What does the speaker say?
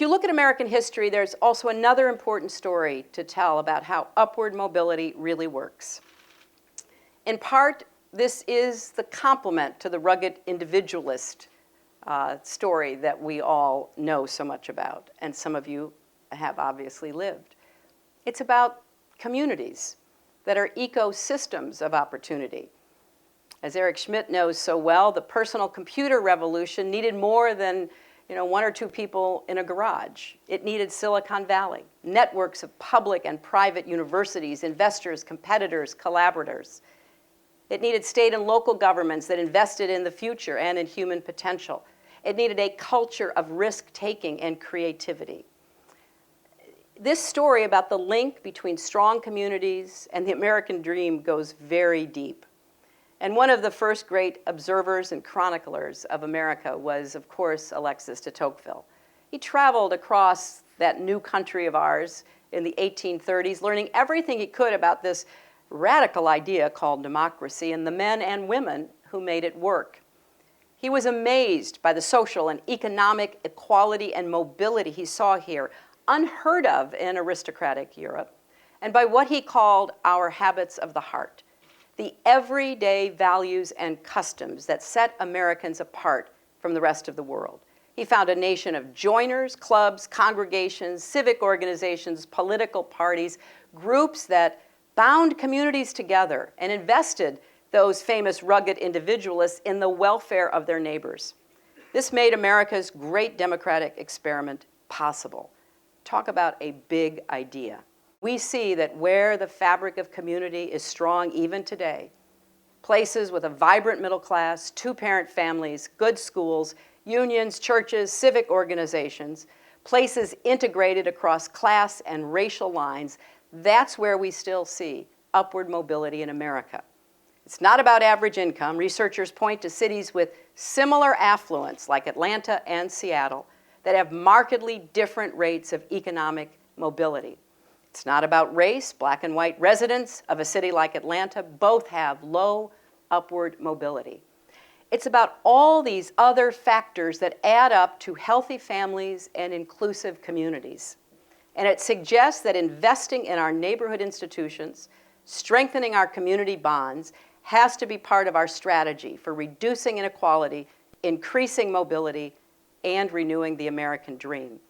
if you look at American history, there's also another important story to tell about how upward mobility really works. In part, this is the complement to the rugged individualist story that we all know so much about, and some of you have obviously lived. It's about communities that are ecosystems of opportunity. As Eric Schmidt knows so well, the personal computer revolution needed more than one or two people in a garage. It needed Silicon Valley, networks of public and private universities, investors, competitors, collaborators. It needed state and local governments that invested in the future and in human potential. It needed a culture of risk-taking and creativity. This story about the link between strong communities and the American dream goes very deep. And one of the first great observers and chroniclers of America was, of course, Alexis de Tocqueville. He traveled across that new country of ours in the 1830s, learning everything he could about this radical idea called democracy and the men and women who made it work. He was amazed by the social and economic equality and mobility he saw here, unheard of in aristocratic Europe, and by what he called our habits of the heart, the everyday values and customs that set Americans apart from the rest of the world. He found a nation of joiners, clubs, congregations, civic organizations, political parties, groups that bound communities together and invested those famous rugged individualists in the welfare of their neighbors. This made America's great democratic experiment possible. Talk about a big idea. We see that where the fabric of community is strong even today, places with a vibrant middle class, two-parent families, good schools, unions, churches, civic organizations, places integrated across class and racial lines, that's where we still see upward mobility in America. It's not about average income. Researchers point to cities with similar affluence, like Atlanta and Seattle, that have markedly different rates of economic mobility. It's not about race. Black and white residents of a city like Atlanta both have low upward mobility. It's about all these other factors that add up to healthy families and inclusive communities. And it suggests that investing in our neighborhood institutions, strengthening our community bonds, has to be part of our strategy for reducing inequality, increasing mobility, and renewing the American dream.